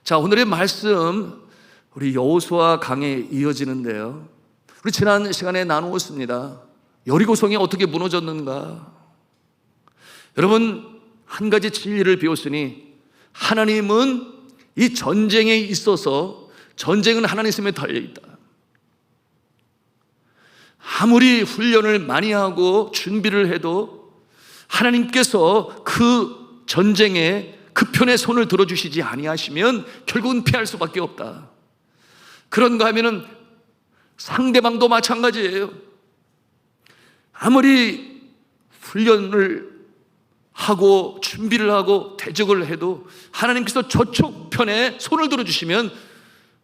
자, 오늘의 말씀 우리 여호수아 강에 이어지는데요, 우리 지난 시간에 나누었습니다. 여리고성이 어떻게 무너졌는가. 여러분, 한 가지 진리를 배웠으니 하나님은 이 전쟁에 있어서 전쟁은 하나님 손에 달려있다. 아무리 훈련을 많이 하고 준비를 해도 하나님께서 그 전쟁에 그 편에 손을 들어주시지 아니하시면 결국은 피할 수밖에 없다. 그런가 하면은 상대방도 마찬가지예요. 아무리 훈련을 하고 준비를 하고 대적을 해도 하나님께서 저쪽 편에 손을 들어주시면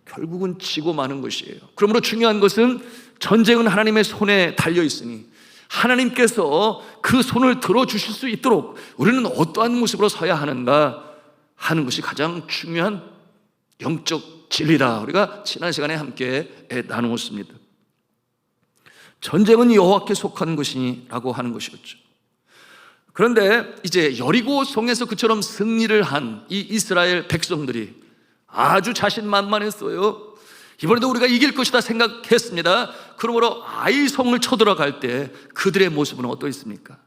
결국은 지고 마는 것이에요. 그러므로 중요한 것은 전쟁은 하나님의 손에 달려있으니 하나님께서 그 손을 들어주실 수 있도록 우리는 어떠한 모습으로 서야 하는가 하는 것이 가장 중요한 영적 진리다. 우리가 지난 시간에 함께 나누었습니다. 전쟁은 여호와께 속한 것이라고 하는 것이었죠. 그런데 이제 여리고성에서 그처럼 승리를 한 이 이스라엘 백성들이 아주 자신만만했어요. 이번에도 우리가 이길 것이다 생각했습니다. 그러므로 아이성을 쳐들어갈 때 그들의 모습은 어떠했습니까?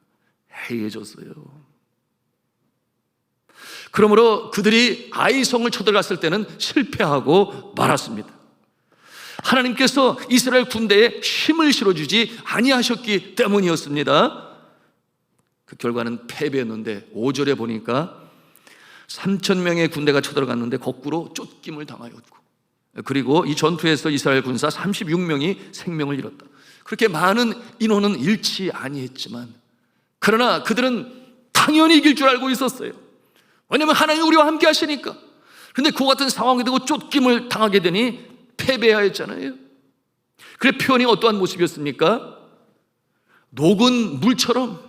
해이해졌어요. 그러므로 그들이 아이성을 쳐들어갔을 때는 실패하고 말았습니다. 하나님께서 이스라엘 군대에 힘을 실어주지 아니하셨기 때문이었습니다. 그 결과는 패배였는데 5절에 보니까 3,000명의 군대가 쳐들어갔는데 거꾸로 쫓김을 당하였고, 그리고 이 전투에서 이스라엘 군사 36명이 생명을 잃었다. 그렇게 많은 인원은 잃지 아니했지만 그러나 그들은 당연히 이길 줄 알고 있었어요. 왜냐하면 하나님이 우리와 함께 하시니까. 그런데 그 같은 상황이 되고 쫓김을 당하게 되니 패배하였잖아요. 그래 표현이 어떠한 모습이었습니까? 녹은 물처럼,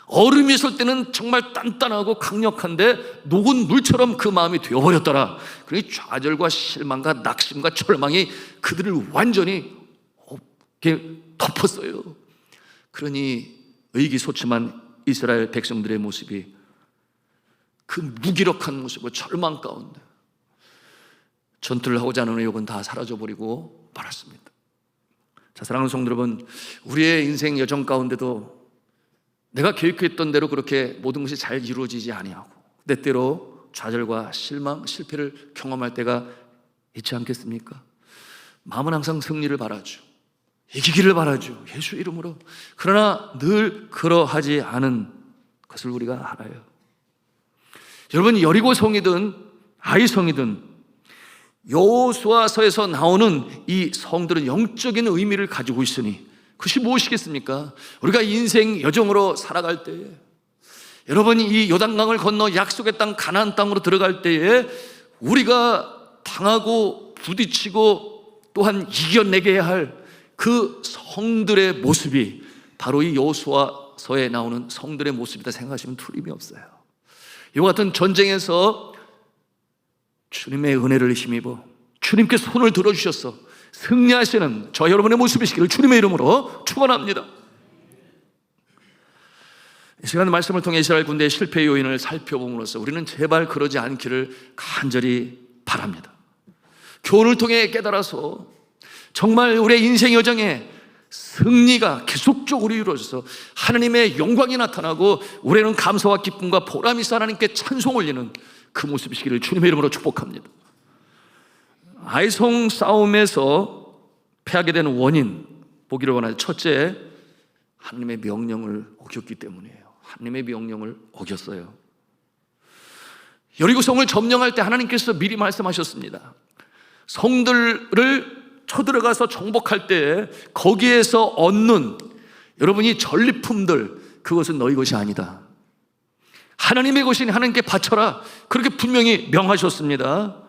얼음이 있을 때는 정말 단단하고 강력한데 녹은 물처럼 그 마음이 되어버렸더라. 그러니 좌절과 실망과 낙심과 절망이 그들을 완전히 덮었어요. 그러니 의기소침한 이스라엘 백성들의 모습이 그 무기력한 모습으로 절망 가운데 전투를 하고자 하는 의욕은 다 사라져버리고 말았습니다. 자, 사랑하는 성도 여러분, 우리의 인생 여정 가운데도 내가 계획했던 대로 그렇게 모든 것이 잘 이루어지지 아니하고 때때로 좌절과 실망, 실패를 경험할 때가 있지 않겠습니까? 마음은 항상 승리를 바라죠. 이기기를 바라죠. 예수 이름으로. 그러나 늘 그러하지 않은 것을 우리가 알아요. 여러분, 여리고성이든 아이성이든 여호수아서에서 나오는 이 성들은 영적인 의미를 가지고 있으니 그것이 무엇이겠습니까? 우리가 인생 여정으로 살아갈 때에, 여러분이 이 요단강을 건너 약속의 땅 가나안 땅으로 들어갈 때에 우리가 당하고 부딪히고 또한 이겨내게 할 그 성들의 모습이 바로 이 여호수아서에 나오는 성들의 모습이다 생각하시면 틀림이 없어요. 이와 같은 전쟁에서 주님의 은혜를 힘입어 주님께 손을 들어주셔서 승리하시는 저 여러분의 모습이시기를 주님의 이름으로 축원합니다. 이 시간 말씀을 통해 이스라엘 군대의 실패 요인을 살펴봄으로써 우리는 제발 그러지 않기를 간절히 바랍니다. 교훈을 통해 깨달아서 정말 우리의 인생 여정에 승리가 계속적으로 이루어져서 하나님의 영광이 나타나고 우리는 감사와 기쁨과 보람이 있어 하나님께 찬송 올리는 그 모습이시기를 주님의 이름으로 축복합니다. 아이성 싸움에서 패하게 되는 원인 보기를 원하죠. 첫째, 하나님의 명령을 어겼기 때문이에요. 하나님의 명령을 어겼어요. 여리고성을 점령할 때 하나님께서 미리 말씀하셨습니다. 성들을 쳐들어가서 정복할 때 거기에서 얻는 여러분이 전리품들, 그것은 너희 것이 아니다. 하나님의 것이니 하나님께 바쳐라. 그렇게 분명히 명하셨습니다.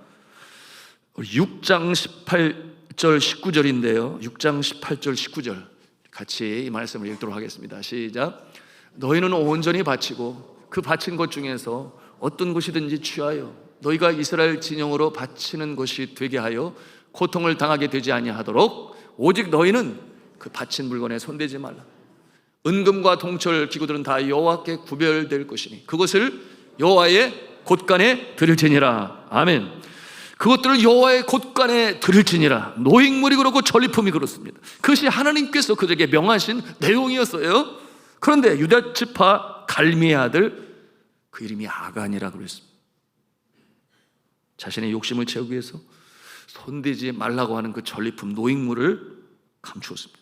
6장 18절 19절인데요 6장 18절 19절 같이 이 말씀을 읽도록 하겠습니다. 시작. 너희는 온전히 바치고 그 바친 것 중에서 어떤 것이든지 취하여 너희가 이스라엘 진영으로 바치는 것이 되게 하여 고통을 당하게 되지 아니하도록 오직 너희는 그 바친 물건에 손대지 말라. 은금과 동철 기구들은 다 여호와께 구별될 것이니 그것을 여호와의 곳간에 드릴지니라. 아멘. 그것들을 여호와의 곳간에 드릴지니라. 노획물이 그렇고 전리품이 그렇습니다. 그것이 하나님께서 그들에게 명하신 내용이었어요. 그런데 유다 지파 갈미의 아들, 그 이름이 아간이라고 그랬습니다. 자신의 욕심을 채우기 위해서 손대지 말라고 하는 그 전리품 노획물을 감추었습니다.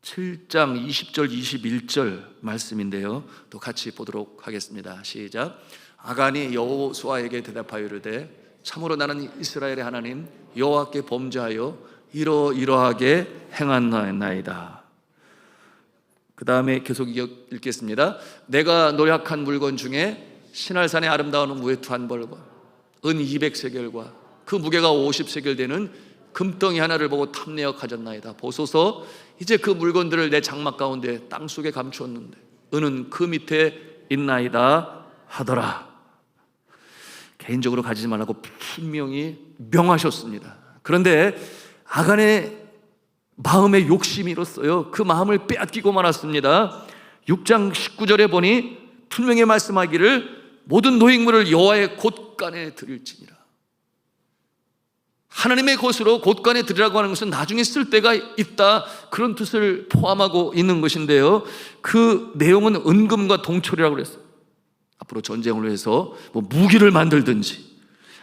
7장 20절 21절 말씀인데요, 또 같이 보도록 하겠습니다. 시작. 아간이 여호수아에게 대답하여 이르되 참으로 나는 이스라엘의 하나님 여호와께 범죄하여 이러이러하게 행하나이다. 그 다음에 계속 읽겠습니다. 내가 노력한 물건 중에 신할산의 아름다운 무에투 한 벌과 은 200세겔과 그 무게가 50세겔 되는 금덩이 하나를 보고 탐내어 가졌나이다. 보소서, 이제 그 물건들을 내 장막 가운데 땅속에 감추었는데 은은 그 밑에 있나이다 하더라. 개인적으로 가지지 말라고 분명히 명하셨습니다. 그런데 아간의 마음에 욕심이 일었어요. 그 마음을 빼앗기고 말았습니다. 6장 19절에 보니 분명히 말씀하기를 모든 노획물을 여호와의 곳간에 드릴지니라. 하나님의 것으로 곳간에 드리라고 하는 것은 나중에 쓸 때가 있다, 그런 뜻을 포함하고 있는 것인데요, 그 내용은 은금과 동철이라고 그랬어요. 앞으로 전쟁을 위해서 뭐 무기를 만들든지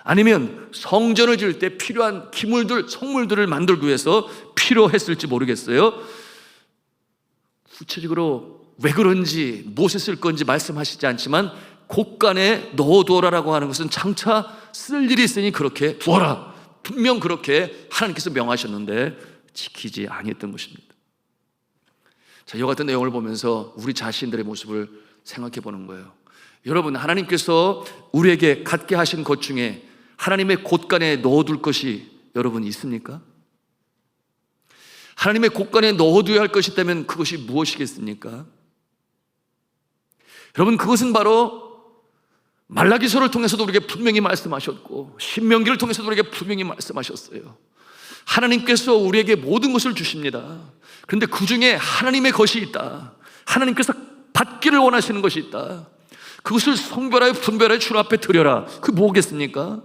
아니면 성전을 지을 때 필요한 기물들, 성물들을 만들기 위해서 필요했을지 모르겠어요. 구체적으로 왜 그런지 무엇에 쓸 건지 말씀하시지 않지만 곳간에 넣어두어라라고 하는 것은 장차 쓸 일이 있으니 그렇게 두어라, 분명 그렇게 하나님께서 명하셨는데 지키지 아니했던 것입니다. 자, 이와 같은 내용을 보면서 우리 자신들의 모습을 생각해 보는 거예요. 여러분, 하나님께서 우리에게 갖게 하신 것 중에 하나님의 곳간에 넣어둘 것이 여러분 있습니까? 하나님의 곳간에 넣어둬야 할 것이 있다면 그것이 무엇이겠습니까? 여러분, 그것은 바로 말라기서를 통해서도 우리에게 분명히 말씀하셨고 신명기를 통해서도 우리에게 분명히 말씀하셨어요. 하나님께서 우리에게 모든 것을 주십니다. 그런데 그 중에 하나님의 것이 있다, 하나님께서 받기를 원하시는 것이 있다. 그것을 성별하여 분별하여 주 앞에 드려라. 그게 뭐겠습니까?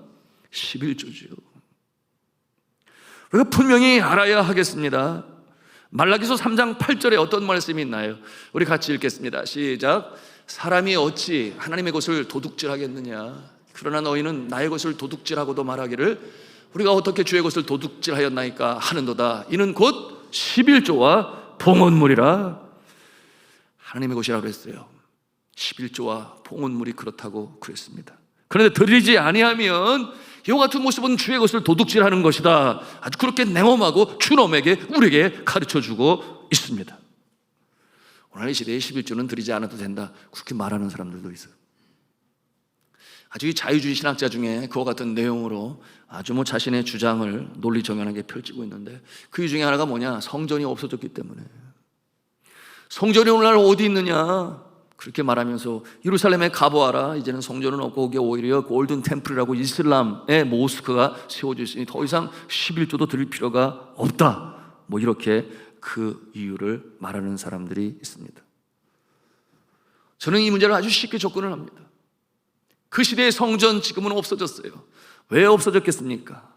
11조죠. 우리가 분명히 알아야 하겠습니다. 말라기서 3장 8절에 어떤 말씀이 있나요? 우리 같이 읽겠습니다. 시작. 사람이 어찌 하나님의 것을 도둑질하겠느냐? 그러나 너희는 나의 것을 도둑질하고도 말하기를 우리가 어떻게 주의 것을 도둑질하였나이까 하는도다. 이는 곧 11조와 봉헌물이라. 하나님의 것이라고 그랬어요. 11조와 봉헌물이 그렇다고 그랬습니다. 그런데 드리지 아니하면 이와 같은 모습은 주의 것을 도둑질하는 것이다, 아주 그렇게 냉엄하고 준엄하게 우리에게 가르쳐주고 있습니다. 오늘 이 시대에 11조는 드리지 않아도 된다, 그렇게 말하는 사람들도 있어요. 아주 이 자유주의 신학자 중에 그와 같은 내용으로 아주 자신의 주장을 논리정연하게 펼치고 있는데, 그 중에 하나가 뭐냐? 성전이 없어졌기 때문에. 성전이 오늘날 어디 있느냐? 그렇게 말하면서 예루살렘에 가보아라, 이제는 성전은 없고 거기에 오히려 골든 템플이라고 이슬람의 모스크가 세워져 있으니 더 이상 11조도 드릴 필요가 없다, 이렇게 그 이유를 말하는 사람들이 있습니다. 저는 이 문제를 아주 쉽게 접근을 합니다. 그 시대의 성전 지금은 없어졌어요. 왜 없어졌겠습니까?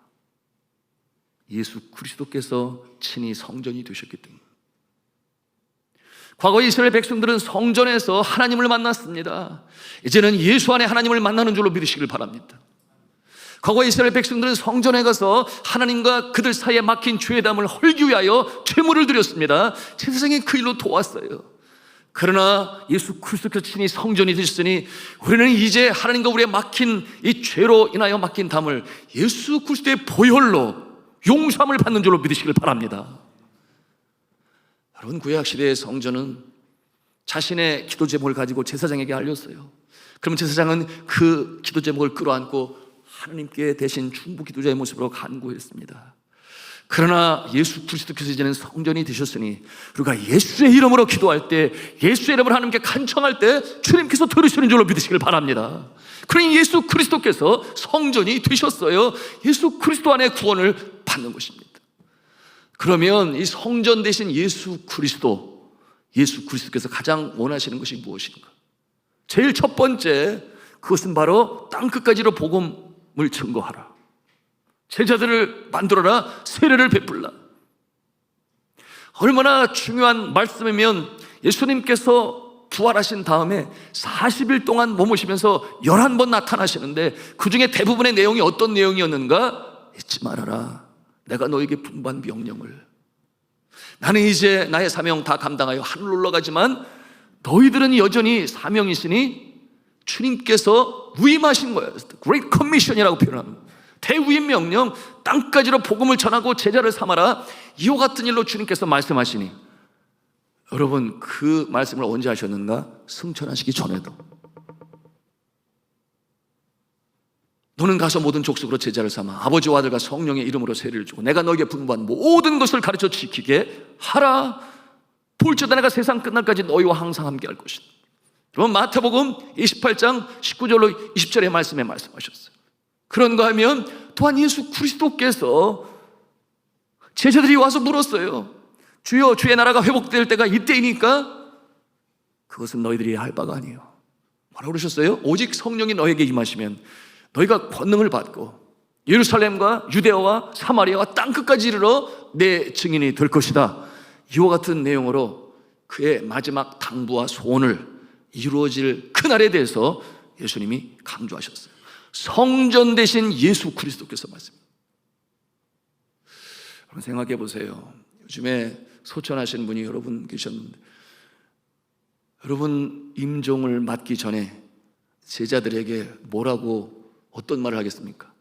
예수 그리스도께서 친히 성전이 되셨기 때문입니다. 과거 이스라엘 백성들은 성전에서 하나님을 만났습니다. 이제는 예수 안에 하나님을 만나는 줄로 믿으시길 바랍니다. 과거 이스라엘 백성들은 성전에 가서 하나님과 그들 사이에 막힌 죄의 담을 헐기 위하여 제물을 드렸습니다. 제사장이 그 일로 도왔어요. 그러나 예수 그리스도께서 친히 성전이 되셨으니 우리는 이제 하나님과 우리의 막힌 이 죄로 인하여 막힌 담을 예수 그리스도의 보혈로 용서함을 받는 줄로 믿으시길 바랍니다. 여러분, 구약시대의 성전은 자신의 기도 제목을 가지고 제사장에게 알렸어요. 그럼 제사장은 그 기도 제목을 끌어안고 하나님께 대신 중보 기도자의 모습으로 간구했습니다. 그러나 예수 그리스도께서 이제는 성전이 되셨으니 우리가 예수의 이름으로 기도할 때, 예수의 이름으로 하나님께 간청할 때 주님께서 들으시는 줄로 믿으시길 바랍니다. 그러니 예수 그리스도께서 성전이 되셨어요. 예수 그리스도 안에 구원을 받는 것입니다. 그러면 이 성전 대신 예수 그리스도께서 가장 원하시는 것이 무엇인가? 제일 첫 번째, 그것은 바로 땅끝까지로 복음을 증거하라. 제자들을 만들어라. 세례를 베풀라. 얼마나 중요한 말씀이면 예수님께서 부활하신 다음에 40일 동안 머무시면서 11번 나타나시는데 그 중에 대부분의 내용이 어떤 내용이었는가? 잊지 말아라. 내가 너에게 분부한 명령을. 나는 이제 나의 사명 다 감당하여 하늘로 올라가지만 너희들은 여전히 사명이시니 주님께서 위임하신 거예요. Great Commission이라고 표현합니다. 대위임 명령, 땅까지로 복음을 전하고 제자를 삼아라. 이와 같은 일로 주님께서 말씀하시니, 여러분 그 말씀을 언제 하셨는가? 승천하시기 전에도. 너는 가서 모든 족속으로 제자를 삼아 아버지와 아들과 성령의 이름으로 세례를 주고 내가 너에게 분부한 모든 것을 가르쳐 지키게 하라. 볼지어다 내가 세상 끝날까지 너희와 항상 함께 할 것이다. 여러분 마태복음 28장 19절로 20절의 말씀에 말씀하셨어요. 그런가 하면 또한 예수 그리스도께서 제자들이 와서 물었어요. 주여, 주의 나라가 회복될 때가 이때이니까? 그것은 너희들이 할 바가 아니에요. 뭐라고 그러셨어요? 오직 성령이 너에게 임하시면 너희가 권능을 받고 예루살렘과 유대아와 사마리아와 땅끝까지 이르러 내 증인이 될 것이다. 이와 같은 내용으로 그의 마지막 당부와 소원을 이루어질 그날에 대해서 예수님이 강조하셨어요. 성전 대신 예수 그리스도께서 말씀합니다. 여러분 생각해 보세요. 요즘에 소천하시는 분이 여러분 계셨는데, 여러분 임종을 맡기 전에 제자들에게 뭐라고 어떤 말을 하겠습니까?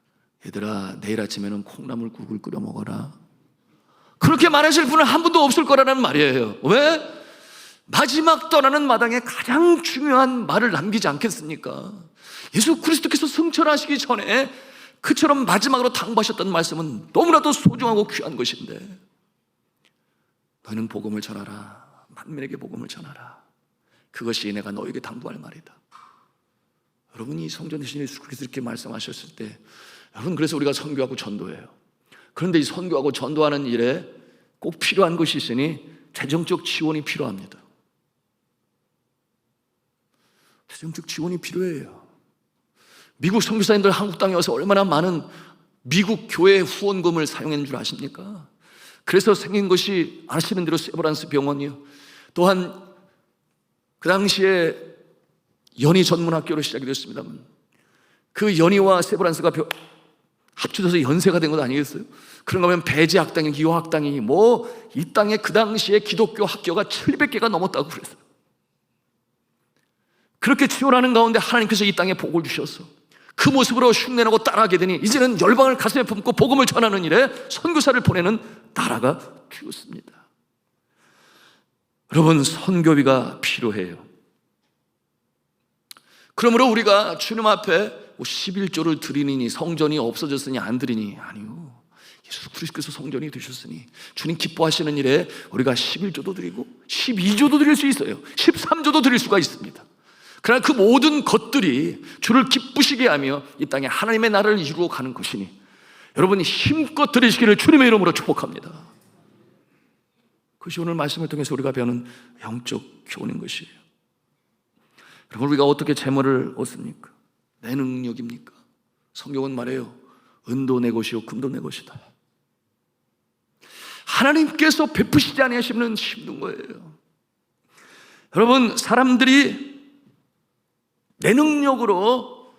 얘들아, 내일 아침에는 콩나물국을 끓여 먹어라. 그렇게 말하실 분은 한 분도 없을 거라는 말이에요. 왜? 마지막 떠나는 마당에 가장 중요한 말을 남기지 않겠습니까? 예수 그리스도께서 승천하시기 전에 그처럼 마지막으로 당부하셨던 말씀은 너무나도 소중하고 귀한 것인데, 너희는 복음을 전하라. 만민에게 복음을 전하라. 그것이 내가 너에게 당부할 말이다. 여러분이 성전 대신 예수 그리스도 이렇게 말씀하셨을 때, 여러분 그래서 우리가 선교하고 전도해요. 그런데 이 선교하고 전도하는 일에 꼭 필요한 것이 있으니 재정적 지원이 필요합니다. 재정적 지원이 필요해요. 미국 선교사님들 한국 땅에 와서 얼마나 많은 미국 교회 후원금을 사용했는 줄 아십니까? 그래서 생긴 것이 아시는 대로 세브란스 병원이요. 또한 그 당시에 연희 전문학교로 시작이 됐습니다만 그 연희와 세브란스가 합쳐져서 연세가 된 것 아니겠어요? 그런가 하면 배제 학당이 기호 학당이 이 땅에 그 당시에 기독교 학교가 700개가 넘었다고 그랬어요. 그렇게 치열하는 가운데 하나님께서 이 땅에 복을 주셔서 그 모습으로 흉내내고 따라하게 되니 이제는 열방을 가슴에 품고 복음을 전하는 일에 선교사를 보내는 나라가 되었습니다. 여러분 선교비가 필요해요. 그러므로 우리가 주님 앞에 11조를 드리니 성전이 없어졌으니 안 드리니 아니요. 예수 그리스도께서 성전이 되셨으니 주님 기뻐하시는 일에 우리가 11조도 드리고 12조도 드릴 수 있어요. 13조도 드릴 수가 있습니다. 그러나 그 모든 것들이 주를 기쁘시게 하며 이 땅에 하나님의 나라를 이루어 가는 것이니 여러분이 힘껏 드리시기를 주님의 이름으로 축복합니다. 그것이 오늘 말씀을 통해서 우리가 배우는 영적 교훈인 것이에요. 여러분 우리가 어떻게 재물을 얻습니까? 내 능력입니까? 성경은 말해요. 은도 내 것이요 금도 내 것이다. 하나님께서 베푸시지 아니하시면 힘든 거예요. 여러분 사람들이 내 능력으로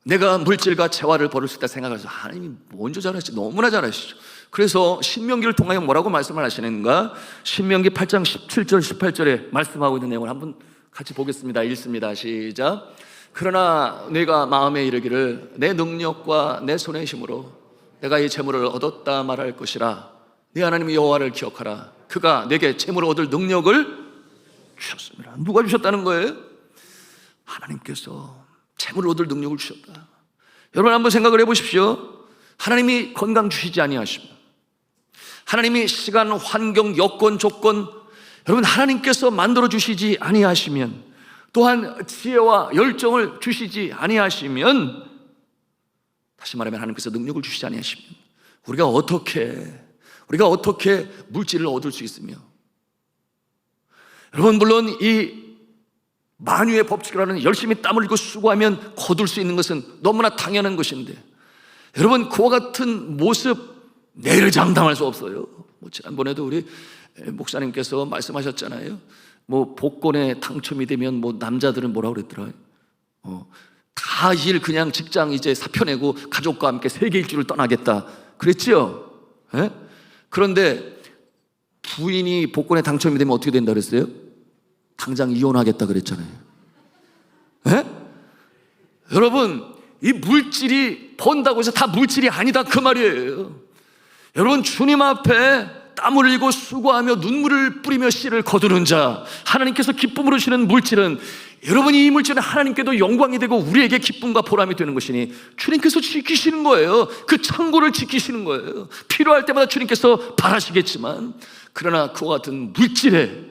내가 물질과 재화를 벌을 수 있다 생각해서 하나님이 먼저 잘하시죠. 너무나 잘하시죠. 그래서 신명기를 통하여 뭐라고 말씀을 하시는가? 신명기 8장 17절 18절에 말씀하고 있는 내용을 한번 같이 보겠습니다. 읽습니다. 시작. 그러나 내가 마음에 이르기를 내 능력과 내 손의 힘으로 내가 이 재물을 얻었다 말할 것이라. 네 하나님 여호와를 기억하라. 그가 내게 재물을 얻을 능력을 주셨습니다. 누가 주셨다는 거예요? 하나님께서 재물을 얻을 능력을 주셨다. 여러분 한번 생각을 해보십시오. 하나님이 건강 주시지 아니하시면, 하나님이 시간, 환경, 여건, 조건 여러분 하나님께서 만들어 주시지 아니하시면, 또한 지혜와 열정을 주시지 아니하시면, 다시 말하면 하나님께서 능력을 주시지 아니하시면 우리가 어떻게 물질을 얻을 수 있으며, 여러분 물론 이 만유의 법칙이라는 열심히 땀 흘리고 수고하면 거둘 수 있는 것은 너무나 당연한 것인데, 여러분 그와 같은 모습 내를 장담할 수 없어요. 지난번에도 우리 목사님께서 말씀하셨잖아요. 복권에 당첨이 되면 남자들은 뭐라고 그랬더라? 다 일 그냥 직장 이제 사표내고 가족과 함께 세계 일주를 떠나겠다 그랬지요. 예? 그런데 부인이 복권에 당첨이 되면 어떻게 된다 그랬어요? 당장 이혼하겠다 그랬잖아요. 예? 여러분, 이 물질이 번다고 해서 다 물질이 아니다 그 말이에요. 여러분, 주님 앞에 땀을 흘리고 수고하며 눈물을 뿌리며 씨를 거두는 자, 하나님께서 기쁨으로 주시는 물질은, 여러분이 이 물질은 하나님께도 영광이 되고 우리에게 기쁨과 보람이 되는 것이니 주님께서 지키시는 거예요. 그 창고를 지키시는 거예요. 필요할 때마다 주님께서 바라시겠지만, 그러나 그와 같은 물질에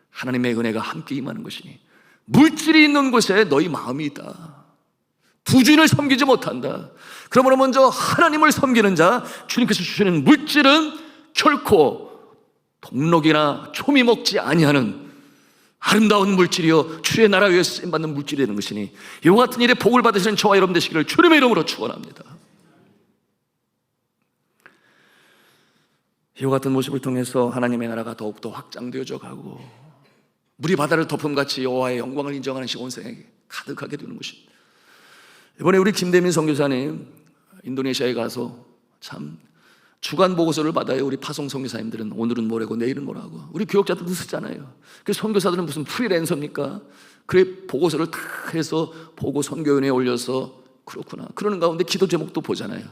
하나님의 은혜가 함께 임하는 것이니, 물질이 있는 곳에 너희 마음이 있다. 부주인을 섬기지 못한다. 그러므로 먼저 하나님을 섬기는 자, 주님께서 주시는 물질은 결코 동록이나 초미 먹지 아니하는 아름다운 물질이요 주의 나라 위에서 쓰임받는 물질이 되는 것이니, 이와 같은 일에 복을 받으시는 저와 여러분 되시기를 주님의 이름으로 축원합니다. 이와 같은 모습을 통해서 하나님의 나라가 더욱더 확장되어져 가고, 물이 바다를 덮음같이 여호와의 영광을 인정하는 온 세상에 가득하게 되는 것입니다. 이번에 우리 김대민 선교사님 인도네시아에 가서 참 주간 보고서를 받아요. 우리 파송 선교사님들은 오늘은 뭐라고 내일은 뭐라고. 우리 교역자들도 쓰잖아요. 그 선교사들은 무슨 프리랜서입니까? 그래 보고서를 다 해서 보고 선교위원회에 올려서 그렇구나 그러는 가운데 기도 제목도 보잖아요.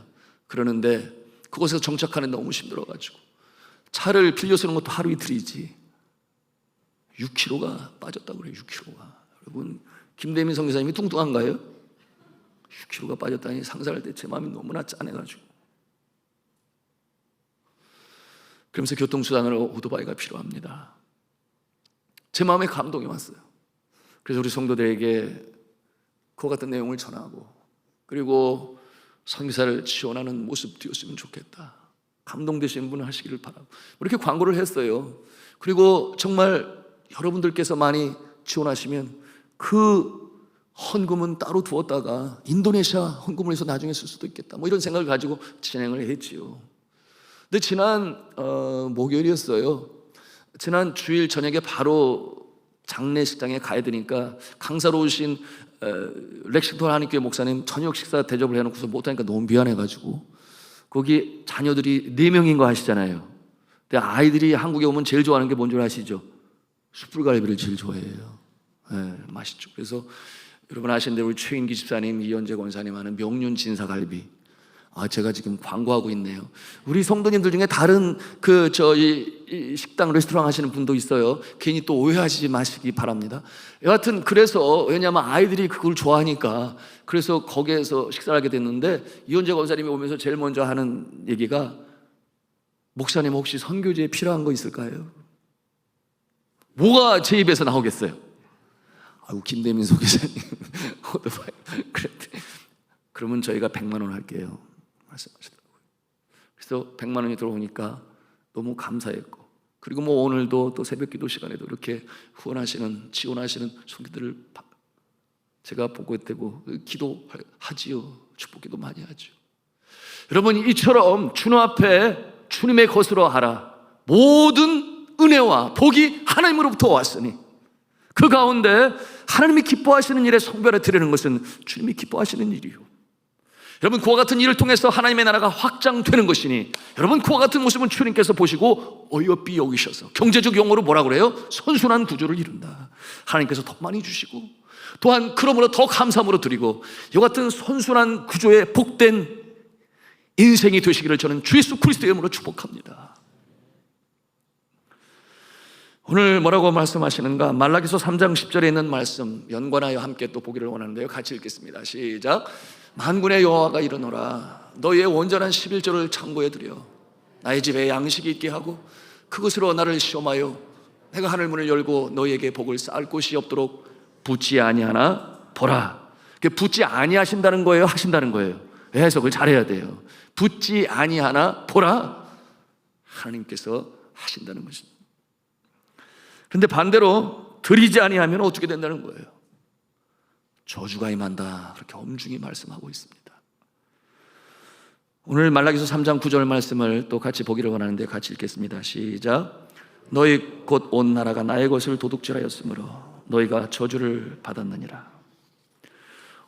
그러는데 그곳에서 정착하는 데 너무 힘들어가지고 차를 빌려 쓰는 것도 하루 이틀이지 6kg가 빠졌다고 그래요. 6kg가. 여러분, 김대민 선교사님이 뚱뚱한가요? 6kg가 빠졌다니 상상할 때 제 마음이 너무나 짠해가지고, 그러면서 교통수단으로 오토바이가 필요합니다. 제 마음에 감동이 왔어요. 그래서 우리 성도들에게 그와 같은 내용을 전하고, 그리고 선교사를 지원하는 모습 되었으면 좋겠다, 감동되신 분은 하시기를 바라고 이렇게 광고를 했어요. 그리고 정말 여러분들께서 많이 지원하시면 그 헌금은 따로 두었다가 인도네시아 헌금을 해서 나중에 쓸 수도 있겠다, 이런 생각을 가지고 진행을 했지요. 근데 지난 목요일이었어요. 지난 주일 저녁에 바로 장례식장에 가야 되니까 강사로 오신 렉싱턴 한인교회 목사님 저녁 식사 대접을 해놓고서 못하니까 너무 미안해가지고, 거기 자녀들이 4명인 거 아시잖아요. 근데 아이들이 한국에 오면 제일 좋아하는 게 뭔 줄 아시죠? 숯불갈비를 제일 좋아해요. 네, 맛있죠. 그래서 여러분 아시는 대로 우리 최인기 집사님, 이현재 권사님 하는 명륜 진사갈비, 제가 지금 광고하고 있네요. 우리 성도님들 중에 다른 이 식당 레스토랑 하시는 분도 있어요. 괜히 또 오해하시지 마시기 바랍니다. 여하튼 그래서, 왜냐하면 아이들이 그걸 좋아하니까, 그래서 거기에서 식사를 하게 됐는데, 이현재 권사님이 오면서 제일 먼저 하는 얘기가, 목사님 혹시 선교지에 필요한 거 있을까요? 뭐가 제 입에서 나오겠어요? 아유, 김대민 소개사님 그랬대. 그러면 저희가 100만 원 할게요 말씀하시더라고요. 그래서 100만 원이 들어오니까 너무 감사했고, 그리고 오늘도 또 새벽 기도 시간에도 이렇게 후원하시는, 지원하시는 성도들을 제가 보고 있고 기도하지요. 축복기도 많이 하죠. 여러분, 이처럼 주님 앞에 주님의 것으로 하라. 모든 은혜와 복이 하나님으로부터 왔으니 그 가운데 하나님이 기뻐하시는 일에 성별을 드리는 것은 주님이 기뻐하시는 일이요. 여러분, 그와 같은 일을 통해서 하나님의 나라가 확장되는 것이니, 여러분 그와 같은 모습은 주님께서 보시고 어여삐 여기셔서, 경제적 용어로 뭐라 그래요? 선순환 구조를 이룬다. 하나님께서 더 많이 주시고, 또한 그러므로 더 감사함으로 드리고, 이와 같은 선순환 구조의 복된 인생이 되시기를 저는 주 예수 그리스도의 이름으로 축복합니다. 오늘 뭐라고 말씀하시는가? 말라기서 3장 10절에 있는 말씀 연관하여 함께 또 보기를 원하는데요. 같이 읽겠습니다. 시작. 만군의 여호와가 이르노라. 너희의 온전한 11조를 창고에 들여 나의 집에 양식이 있게 하고 그것으로 나를 시험하여 내가 하늘 문을 열고 너희에게 복을 쌓을 곳이 없도록 붙지 아니하나 보라. 붙지 아니하신다는 거예요, 하신다는 거예요? 해석을 잘해야 돼요. 붙지 아니하나 보라. 하나님께서 하신다는 것입니다. 그런데 반대로 드리지 아니하면 어떻게 된다는 거예요? 저주가 임한다, 그렇게 엄중히 말씀하고 있습니다. 오늘 말라기서 3장 9절 말씀을 또 같이 보기를 원하는데 같이 읽겠습니다. 시작. 너희 곧 온 나라가 나의 것을 도둑질하였으므로 너희가 저주를 받았느니라.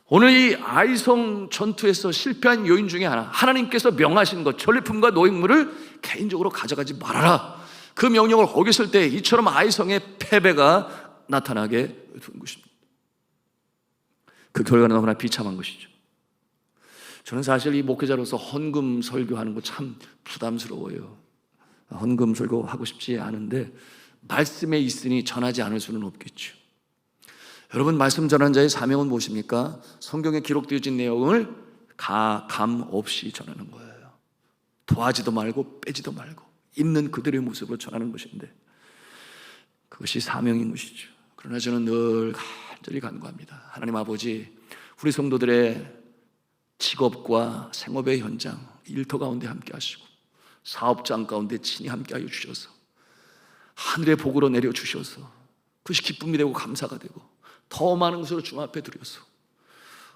오늘 이 아이성 전투에서 실패한 요인 중에 하나, 하나님께서 명하신 것, 전리품과 노획물을 개인적으로 가져가지 말아라, 그 명령을 어겼을 때 이처럼 아이성의 패배가 나타나게 된 것입니다. 그 결과는 너무나 비참한 것이죠. 저는 사실 이 목회자로서 헌금 설교하는 거 참 부담스러워요. 헌금 설교하고 싶지 않은데 말씀에 있으니 전하지 않을 수는 없겠죠. 여러분, 말씀 전하는 자의 사명은 무엇입니까? 성경에 기록되어진 내용을 가감 없이 전하는 거예요. 더하지도 말고 빼지도 말고 있는 그들의 모습으로 전하는 것인데, 그것이 사명인 것이죠. 그러나 저는 늘 간절히 간구합니다. 하나님 아버지, 우리 성도들의 직업과 생업의 현장, 일터 가운데 함께 하시고 사업장 가운데 친히 함께 하여 주셔서 하늘의 복으로 내려주셔서 그것이 기쁨이 되고 감사가 되고 더 많은 것으로 주 앞에 드려서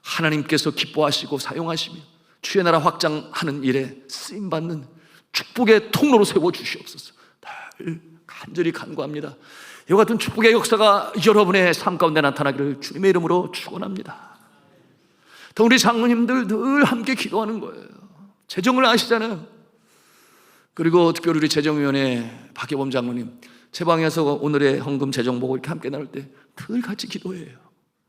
하나님께서 기뻐하시고 사용하시며 주의 나라 확장하는 일에 쓰임받는 축복의 통로로 세워주시옵소서. 늘 간절히 간구합니다. 이와 같은 축복의 역사가 여러분의 삶 가운데 나타나기를 주님의 이름으로 축원합니다. 또 우리 장로님들 늘 함께 기도하는 거예요. 재정을 아시잖아요. 그리고 특별히 우리 재정위원회 박혜범 장로님, 제 방에서 오늘의 헌금 재정 보고 이렇게 함께 나눌 때 늘 같이 기도해요.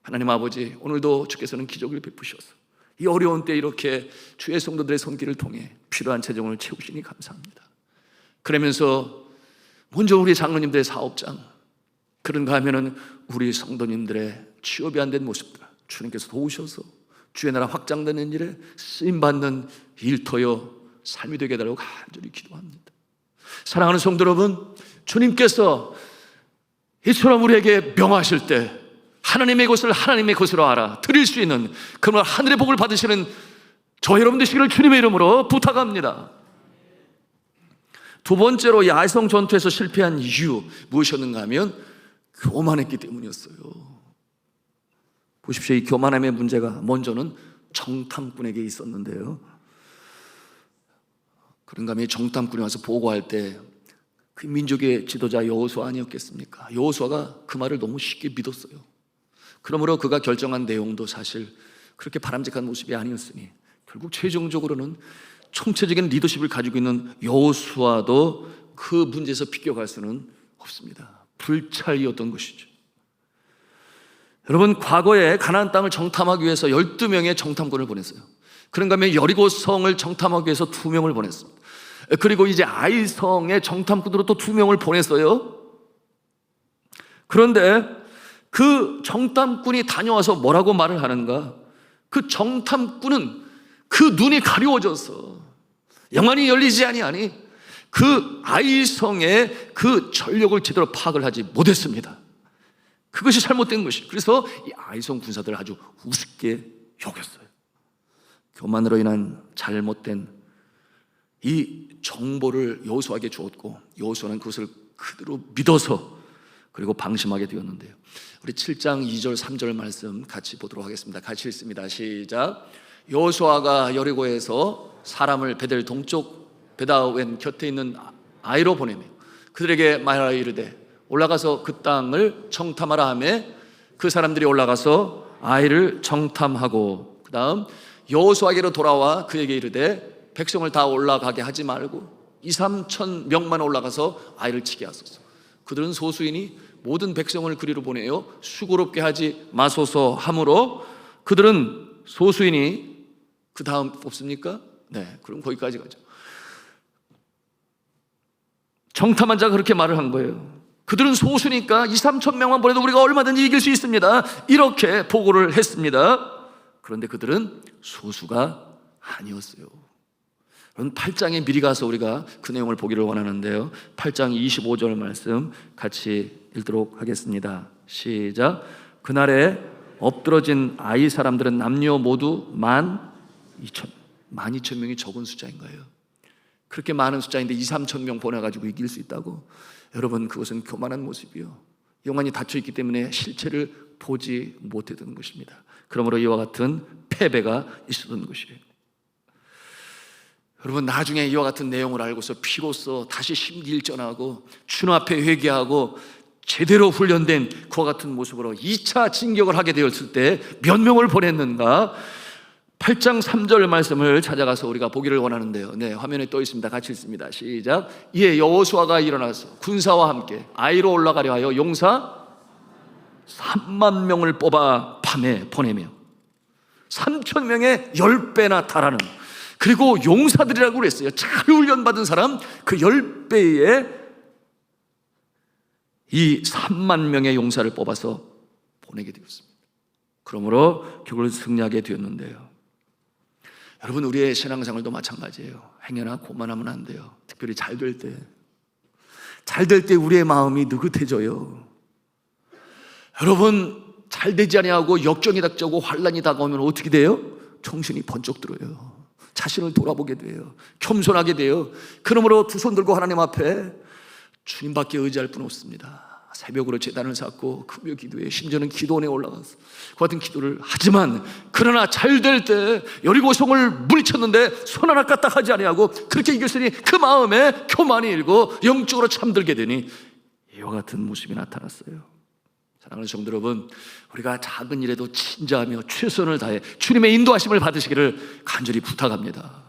하나님 아버지, 오늘도 주께서는 기적을 베푸셔서 이 어려운 때 이렇게 주의 성도들의 손길을 통해 필요한 재정을 채우시니 감사합니다. 그러면서 먼저 우리 장로님들의 사업장, 그런가 하면은 우리 성도님들의 취업이 안 된 모습들 주님께서 도우셔서 주의 나라 확장되는 일에 쓰임받는 일터여 삶이 되게 해달라고 간절히 기도합니다. 사랑하는 성도 여러분, 주님께서 이처럼 우리에게 명하실 때 하나님의 것을 하나님의 것으로 알아 드릴 수 있는 그런 하늘의 복을 받으시는 저 여러분 되시기를 주님의 이름으로 부탁합니다. 두 번째로 이 아이성 전투에서 실패한 이유 무엇이었는가 하면 교만했기 때문이었어요. 보십시오. 이 교만함의 문제가 먼저는 정탐꾼에게 있었는데요, 그런가 하면 정탐꾼이 와서 보고할 때 그 민족의 지도자 여호수아 아니었겠습니까? 여호수아가 그 말을 너무 쉽게 믿었어요. 그러므로 그가 결정한 내용도 사실 그렇게 바람직한 모습이 아니었으니 결국 최종적으로는 총체적인 리더십을 가지고 있는 여호수아도 그 문제에서 비껴갈 수는 없습니다. 불찰이었던 것이죠. 여러분, 과거에 가나안 땅을 정탐하기 위해서 12명의 정탐꾼을 보냈어요. 그런가 하면 여리고 성을 정탐하기 위해서 2명을 보냈습니다. 그리고 이제 아이성의 정탐꾼으로 또 2명을 보냈어요. 그런데 그 정탐꾼이 다녀와서 뭐라고 말을 하는가? 그 정탐꾼은 그 눈이 가려워져서 영안이 열리지 아니하니 그 아이성의 그 전력을 제대로 파악을 하지 못했습니다. 그것이 잘못된 것이. 그래서 이 아이성 군사들을 아주 우습게 여겼어요. 교만으로 인한 잘못된 이 정보를 여호수아에게 주었고 여호수아는 그것을 그대로 믿어서 그리고 방심하게 되었는데요. 우리 7장 2절 3절 말씀 같이 보도록 하겠습니다. 같이 읽습니다. 시작. 여호수아가 여리고에서 사람을 베델 동쪽 베다웬 곁에 있는 아이로 보내며 그들에게 말하여 이르되 올라가서 그 땅을 정탐하라 하며 그 사람들이 올라가서 아이를 정탐하고 그 다음 여호수아에게로 돌아와 그에게 이르되 백성을 다 올라가게 하지 말고 2-3천 명만 올라가서 아이를 치게 하소서. 그들은 소수이니 모든 백성을 그리로 보내어 수고롭게 하지 마소서 하므로 그들은 소수이니 그 다음 없습니까? 네, 그럼 거기까지 가죠. 정탐한 자가 그렇게 말을 한 거예요. 그들은 소수니까 2-3천 명만 보내도 우리가 얼마든지 이길 수 있습니다. 이렇게 보고를 했습니다. 그런데 그들은 소수가 아니었어요. 8장에 미리 가서 우리가 그 내용을 보기를 원하는데요, 8장 25절 말씀 같이 읽도록 하겠습니다. 시작. 그날에 엎드러진 아이 사람들은 남녀 모두 12,000명이 적은 숫자인가요? 그렇게 많은 숫자인데 2-3천 명 보내가지고 이길 수 있다고? 여러분, 그것은 교만한 모습이요, 영안이 닫혀있기 때문에 실체를 보지 못했던 것입니다. 그러므로 이와 같은 패배가 있었던 것이에요. 여러분, 나중에 이와 같은 내용을 알고서 비로소 다시 심기일전하고 주님 앞에 회개하고 제대로 훈련된 그와 같은 모습으로 2차 진격을 하게 되었을 때 몇 명을 보냈는가? 8장 3절 말씀을 찾아가서 우리가 보기를 원하는데요. 네, 화면에 떠 있습니다. 같이 읽습니다. 시작. 이에 여호수아가 일어나서 군사와 함께 아이로 올라가려 하여 용사 3만 명을 뽑아 밤에 보내며 3천 명의 10배나 달하는, 그리고 용사들이라고 그랬어요. 잘 훈련받은 사람 그 10배의 이 3만 명의 용사를 뽑아서 보내게 되었습니다. 그러므로 결국 승리하게 되었는데요. 여러분, 우리의 신앙생활도 마찬가지예요. 행여나 고만하면 안 돼요. 특별히 잘 될 때 우리의 마음이 느긋해져요. 여러분, 잘 되지 아니하고 역경이 닥쳐오고 환난이 다가오면 어떻게 돼요? 정신이 번쩍 들어요. 자신을 돌아보게 돼요. 겸손하게 돼요. 그러므로 두 손 들고 하나님 앞에 주님밖에 의지할 분 없습니다. 새벽으로 제단을 쌓고 금요 기도에, 심지어는 기도원에 올라가서 그 같은 기도를 하지만, 그러나 잘 될 때 여리고성을 물리쳤는데 손 하나 까딱하지 아니하고 그렇게 이겼으니 그 마음에 교만이 일고 영적으로 잠들게 되니 이와 같은 모습이 나타났어요. 사랑하는 성도 여러분, 우리가 작은 일에도 친자하며 최선을 다해 주님의 인도하심을 받으시기를 간절히 부탁합니다.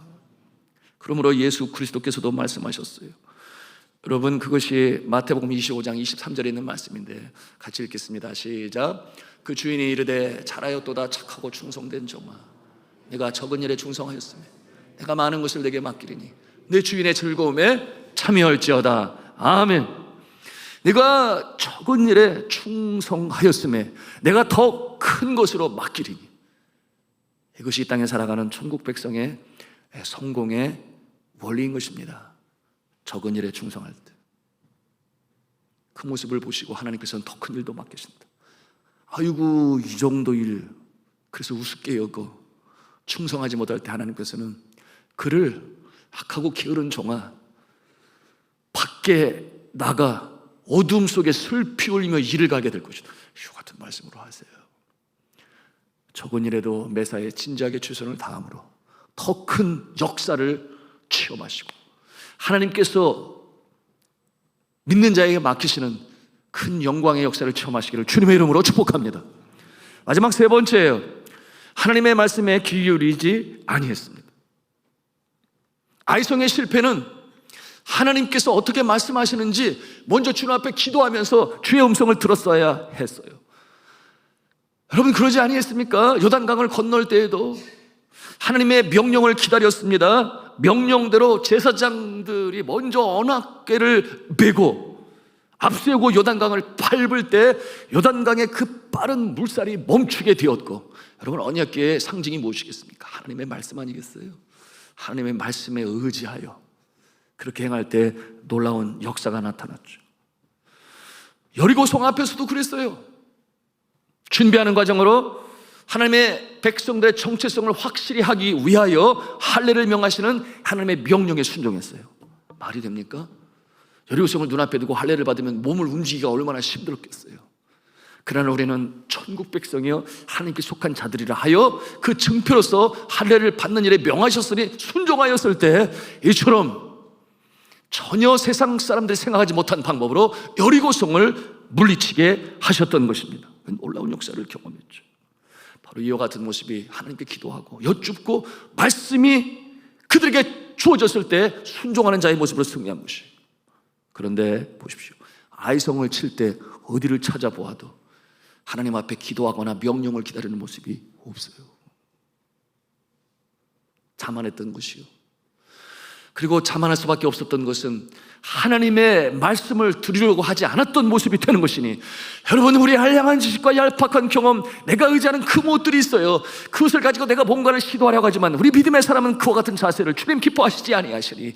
그러므로 예수 그리스도께서도 말씀하셨어요. 여러분, 그것이 마태복음 25장 23절에 있는 말씀인데 같이 읽겠습니다. 시작. 그 주인이 이르되 잘하였도다 착하고 충성된 종아, 내가 적은 일에 충성하였으며 내가 많은 것을 내게 맡기리니 내 주인의 즐거움에 참여할지어다. 아멘. 네가 적은 일에 충성하였음에 내가 더 큰 것으로 맡기리니. 이것이 이 땅에 살아가는 천국 백성의 성공의 원리인 것입니다. 적은 일에 충성할 때 그 모습을 보시고 하나님께서는 더 큰 일도 맡기신다. 아이고, 이 정도 일 그래서 우습게 여겨 충성하지 못할 때 하나님께서는 그를 악하고 게으른 종아, 밖에 나가 어둠 속에 슬피 울리며 일을 가게 될 것이다. 이 같은 말씀으로 하세요. 적은 일에도 매사에 진지하게 최선을 다함으로 더 큰 역사를 체험하시고 하나님께서 믿는 자에게 맡기시는 큰 영광의 역사를 체험하시기를 주님의 이름으로 축복합니다. 마지막 세 번째예요. 하나님의 말씀에 귀 기울이지 아니했습니다. 아이성의 실패는 하나님께서 어떻게 말씀하시는지 먼저 주님 앞에 기도하면서 주의 음성을 들었어야 했어요. 여러분, 그러지 아니했습니까? 요단강을 건널 때에도 하나님의 명령을 기다렸습니다. 명령대로 제사장들이 먼저 언약궤를 메고 앞세우고 요단강을 밟을 때 요단강의 그 빠른 물살이 멈추게 되었고, 여러분, 언약궤의 상징이 무엇이겠습니까? 하나님의 말씀 아니겠어요? 하나님의 말씀에 의지하여 그렇게 행할 때 놀라운 역사가 나타났죠. 여리고성 앞에서도 그랬어요. 준비하는 과정으로 하나님의 백성들의 정체성을 확실히 하기 위하여 할례를 명하시는 하나님의 명령에 순종했어요. 말이 됩니까? 여리고성을 눈앞에 두고 할례를 받으면 몸을 움직이기가 얼마나 힘들었겠어요. 그러나 우리는 천국 백성이여 하나님께 속한 자들이라 하여 그 증표로서 할례를 받는 일에 명하셨으니 순종하였을 때 이처럼 전혀 세상 사람들이 생각하지 못한 방법으로 여리고성을 물리치게 하셨던 것입니다. 놀라운 역사를 경험했죠. 바로 이와 같은 모습이 하나님께 기도하고 여쭙고 말씀이 그들에게 주어졌을 때 순종하는 자의 모습으로 승리한 것이에요. 그런데 보십시오. 아이성을 칠 때 어디를 찾아보아도 하나님 앞에 기도하거나 명령을 기다리는 모습이 없어요. 자만했던 것이요. 그리고 자만할 수밖에 없었던 것은 하나님의 말씀을 들으려고 하지 않았던 모습이 되는 것이니, 여러분, 우리의 한량한 지식과 얄팍한 경험, 내가 의지하는 그 무엇들이 있어요. 그것을 가지고 내가 뭔가를 시도하려고 하지만 우리 믿음의 사람은 그와 같은 자세를 주님 기뻐하시지 아니하시니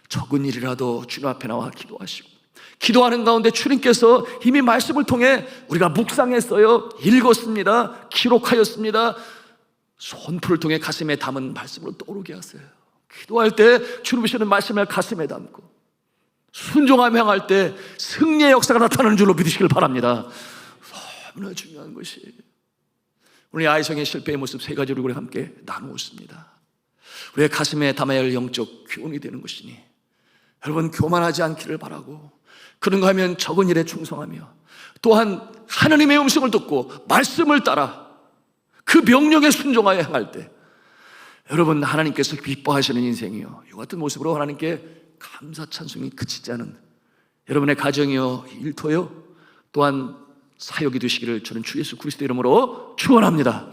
적은 일이라도 주님 앞에 나와 기도하시고, 기도하는 가운데 주님께서 이미 말씀을 통해 우리가 묵상했어요, 읽었습니다, 기록하였습니다, 손풀을 통해 가슴에 담은 말씀으로 떠오르게 하세요. 기도할 때 주님 주시는 말씀을 가슴에 담고 순종하며 행할 때 승리의 역사가 나타나는 줄로 믿으시길 바랍니다. 너무나 중요한 것이 오늘 아이성의 실패의 모습 세 가지로 우리 함께 나누었습니다. 우리의 가슴에 담아야 할 영적 교훈이 되는 것이니 여러분 교만하지 않기를 바라고, 그런가 하면 적은 일에 충성하며 또한 하나님의 음성을 듣고 말씀을 따라 그 명령에 순종하여 행할 때 여러분 하나님께서 기뻐하시는 인생이요, 이 같은 모습으로 하나님께 감사 찬송이 그치지 않은 여러분의 가정이요 일터요 또한 사역이 되시기를 저는 주 예수 그리스도 이름으로 축원합니다.